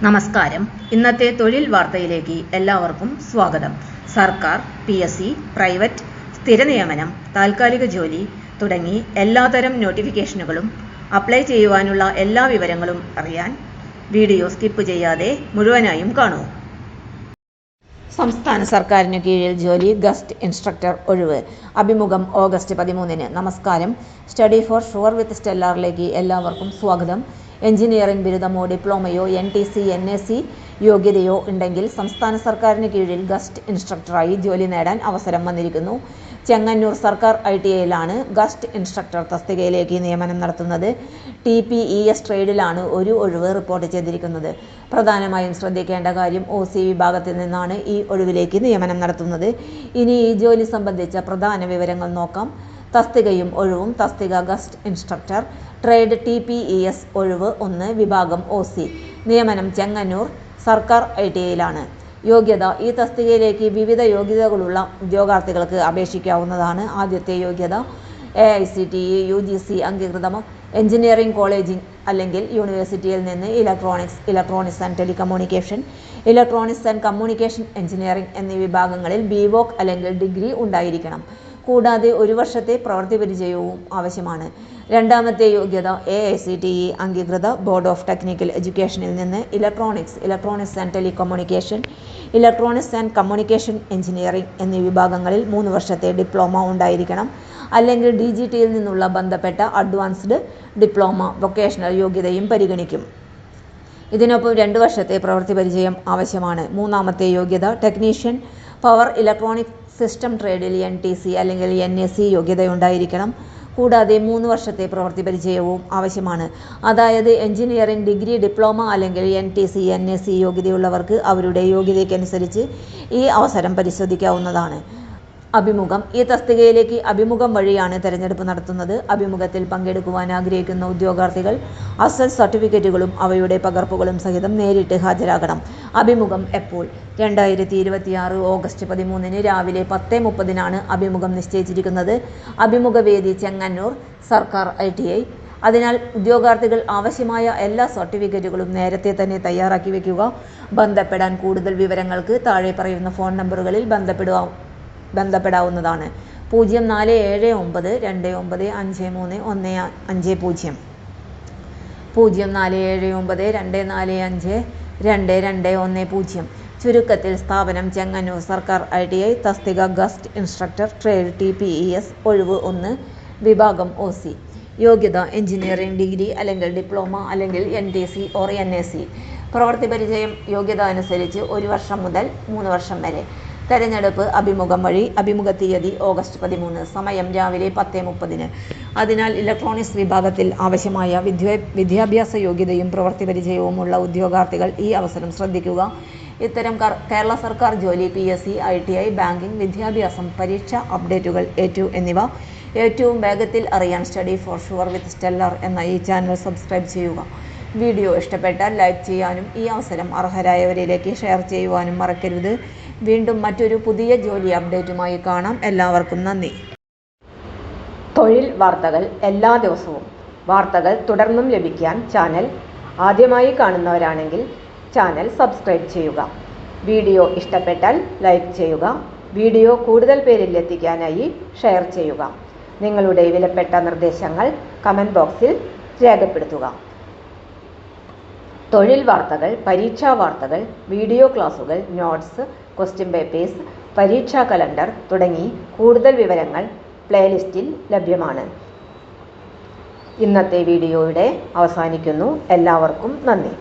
നമസ്കാരം. ഇന്നത്തെ തൊഴിൽ വാർത്തയിലേക്ക് എല്ലാവർക്കും സ്വാഗതം. സർക്കാർ, PSC, പ്രൈവറ്റ്, സ്ഥിര നിയമനം, താൽക്കാലിക ജോലി തുടങ്ങി എല്ലാത്തരം നോട്ടിഫിക്കേഷനുകളും അപ്ലൈ ചെയ്യുവാനുള്ള എല്ലാ വിവരങ്ങളും അറിയാൻ വീഡിയോ സ്കിപ്പ് ചെയ്യാതെ മുഴുവനായും കാണൂ. സംസ്ഥാന സർക്കാരിനു കീഴിൽ ജോലി ഗസ്റ്റ് ഇൻസ്ട്രക്ടർ ഒഴിവ്. അഭിമുഖം ഓഗസ്റ്റ് 13. നമസ്കാരം. സ്റ്റഡി ഫോർ ഷുവർ വിത്ത് സ്റ്റെല്ലാറിലേക്ക് എല്ലാവർക്കും സ്വാഗതം. എഞ്ചിനീയറിംഗ് ബിരുദമോ ഡിപ്ലോമയോ NTC NAC യോഗ്യതയോ ഉണ്ടെങ്കിൽ സംസ്ഥാന സർക്കാരിന് കീഴിൽ ഗസ്റ്റ് ഇൻസ്ട്രക്ടറായി ജോലി നേടാൻ അവസരം വന്നിരിക്കുന്നു. ചെങ്ങന്നൂർ സർക്കാർ ITIയിലാണ് ഗസ്റ്റ് ഇൻസ്ട്രക്ടർ തസ്തികയിലേക്ക് നിയമനം നടത്തുന്നത്. TPES ട്രേഡിലാണ് ഒരു ഒഴിവ് റിപ്പോർട്ട് ചെയ്തിരിക്കുന്നത്. പ്രധാനമായും ശ്രദ്ധിക്കേണ്ട കാര്യം OC വിഭാഗത്തിൽ നിന്നാണ് ഈ ഒഴിവിലേക്ക് നിയമനം നടത്തുന്നത്. ഇനി ഈ ജോലി സംബന്ധിച്ച പ്രധാന വിവരങ്ങൾ നോക്കാം. തസ്തികയും ഒഴിവും. തസ്തിക ഗസ്റ്റ് ഇൻസ്ട്രക്ടർ, ട്രേഡ് TPES ഒഴിവ് 1, വിഭാഗം OC. നിയമനം ചെങ്ങന്നൂർ സർക്കാർ ITIയിലാണ്. യോഗ്യത: ഈ തസ്തികയിലേക്ക് വിവിധ യോഗ്യതകളുള്ള ഉദ്യോഗാർത്ഥികൾക്ക് അപേക്ഷിക്കാവുന്നതാണ്. ആദ്യത്തെ യോഗ്യത AICTE UGC അംഗീകൃത എഞ്ചിനീയറിംഗ് കോളേജ് അല്ലെങ്കിൽ യൂണിവേഴ്സിറ്റിയിൽ നിന്ന് electronics and telecommunication, electronics and communication engineering എന്നീ വിഭാഗങ്ങളിൽ BVOC അല്ലെങ്കിൽ ഡിഗ്രി ഉണ്ടായിരിക്കണം. കൂടാതെ 1 വർഷത്തെ പ്രവൃത്തി പരിചയവും ആവശ്യമാണ്. രണ്ടാമത്തെ യോഗ്യത AICTE അംഗീകൃത ബോർഡ് ഓഫ് ടെക്നിക്കൽ എഡ്യൂക്കേഷനിൽ നിന്ന് electronics and telecommunication, electronics and communication engineering എന്നീ വിഭാഗങ്ങളിൽ 3 വർഷത്തെ ഡിപ്ലോമ ഉണ്ടായിരിക്കണം. അല്ലെങ്കിൽ DGTയിൽ നിന്നുള്ള ബന്ധപ്പെട്ട അഡ്വാൻസ്ഡ് ഡിപ്ലോമ വൊക്കേഷണൽ യോഗ്യതയും പരിഗണിക്കും. ഇതിനൊപ്പം 2 വർഷത്തെ പ്രവൃത്തി പരിചയം ആവശ്യമാണ്. മൂന്നാമത്തെ യോഗ്യത ടെക്നീഷ്യൻ പവർ ഇലക്ട്രോണിക് സിസ്റ്റം ട്രേഡിൽ NTC അല്ലെങ്കിൽ NAC യോഗ്യതയുണ്ടായിരിക്കണം. കൂടാതെ 3 വർഷത്തെ പ്രവൃത്തി പരിചയവും ആവശ്യമാണ്. അതായത് എഞ്ചിനീയറിംഗ് ഡിഗ്രി, ഡിപ്ലോമ അല്ലെങ്കിൽ NTC NAC യോഗ്യതയുള്ളവർക്ക് അവരുടെ യോഗ്യതയ്ക്കനുസരിച്ച് ഈ അവസരം പരിശോധിക്കാവുന്നതാണ്. അഭിമുഖം: ഈ തസ്തികയിലേക്ക് അഭിമുഖം വഴിയാണ് തെരഞ്ഞെടുപ്പ് നടത്തുന്നത്. അഭിമുഖത്തിൽ പങ്കെടുക്കുവാൻ ആഗ്രഹിക്കുന്ന ഉദ്യോഗാർത്ഥികൾ അസൽ സർട്ടിഫിക്കറ്റുകളും അവയുടെ പകർപ്പുകളും സഹിതം നേരിട്ട് ഹാജരാകണം. അഭിമുഖം എപ്പോൾ? 2026 ഓഗസ്റ്റ് 13 രാവിലെ 10:30 അഭിമുഖം നിശ്ചയിച്ചിരിക്കുന്നത്. അഭിമുഖ വേദി ചെങ്ങന്നൂർ സർക്കാർ ITI. അതിനാൽ ഉദ്യോഗാർത്ഥികൾ ആവശ്യമായ എല്ലാ സർട്ടിഫിക്കറ്റുകളും നേരത്തെ തന്നെ തയ്യാറാക്കി വയ്ക്കുക. ബന്ധപ്പെടാൻ കൂടുതൽ വിവരങ്ങൾക്ക് താഴെ പറയുന്ന ഫോൺ നമ്പറുകളിൽ ബന്ധപ്പെടാവുന്നതാണ്. 0479295315 0479245210. ചുരുക്കത്തിൽ സ്ഥാപനം ചെങ്ങന്നൂർ സർക്കാർ ITI. തസ്തിക ഗസ്റ്റ് ഇൻസ്ട്രക്ടർ, ട്രേഡ് TPES ഒഴിവ് 1, വിഭാഗം OC. യോഗ്യത എഞ്ചിനീയറിംഗ് ഡിഗ്രി അല്ലെങ്കിൽ ഡിപ്ലോമ അല്ലെങ്കിൽ NTC or NAC. പ്രവൃത്തി പരിചയം യോഗ്യത അനുസരിച്ച് 1 വർഷം മുതൽ 3 വർഷം വരെ. തെരഞ്ഞെടുപ്പ് അഭിമുഖം വഴി. അഭിമുഖ തീയതി ഓഗസ്റ്റ് 13. സമയം രാവിലെ 10:30. അതിനാൽ ഇലക്ട്രോണിക്സ് വിഭാഗത്തിൽ ആവശ്യമായ വിദ്യാഭ്യാസ യോഗ്യതയും പ്രവൃത്തി പരിചയവുമുള്ള ഉദ്യോഗാർത്ഥികൾ ഈ അവസരം ശ്രദ്ധിക്കുക. ഇത്തരം കേരള സർക്കാർ ജോലി, PSC, ITI, ബാങ്കിംഗ്, വിദ്യാഭ്യാസം, പരീക്ഷ അപ്ഡേറ്റുകൾ എന്നിവ ഏറ്റവും വേഗത്തിൽ അറിയാൻ study for sure with stellar എന്ന ഈ ചാനൽ സബ്സ്ക്രൈബ് ചെയ്യുക. വീഡിയോ ഇഷ്ടപ്പെട്ടാൽ ലൈക്ക് ചെയ്യാനും ഈ അവസരം അർഹരായവരിലേക്ക് ഷെയർ ചെയ്യുവാനും മറക്കരുത്. വീണ്ടും മറ്റൊരു പുതിയ ജോലി അപ്ഡേറ്റുമായി കാണാം. എല്ലാവർക്കും നന്ദി. തൊഴിൽ വാർത്തകൾ എല്ലാ ദിവസവും. വാർത്തകൾ തുടർന്നും ലഭിക്കാൻ ചാനൽ ആദ്യമായി കാണുന്നവരാണെങ്കിൽ ചാനൽ സബ്സ്ക്രൈബ് ചെയ്യുക. വീഡിയോ ഇഷ്ടപ്പെട്ടാൽ ലൈക്ക് ചെയ്യുക. വീഡിയോ കൂടുതൽ പേരിൽ എത്തിക്കാനായി ഷെയർ ചെയ്യുക. നിങ്ങളുടെ വിലപ്പെട്ട നിർദ്ദേശങ്ങൾ കമൻറ്റ് ബോക്സിൽ രേഖപ്പെടുത്തുക. തൊഴിൽ വാർത്തകൾ, പരീക്ഷാ വാർത്തകൾ, വീഡിയോ ക്ലാസുകൾ, നോട്ട്സ്, ക്വസ്റ്റ്യൻ പേപ്പേഴ്സ്, പരീക്ഷാ കലണ്ടർ തുടങ്ങി കൂടുതൽ വിവരങ്ങൾ പ്ലേലിസ്റ്റിൽ ലഭ്യമാണ്. ഇന്നത്തെ വീഡിയോയുടെ അവസാനിക്കുന്നു. എല്ലാവർക്കും നന്ദി.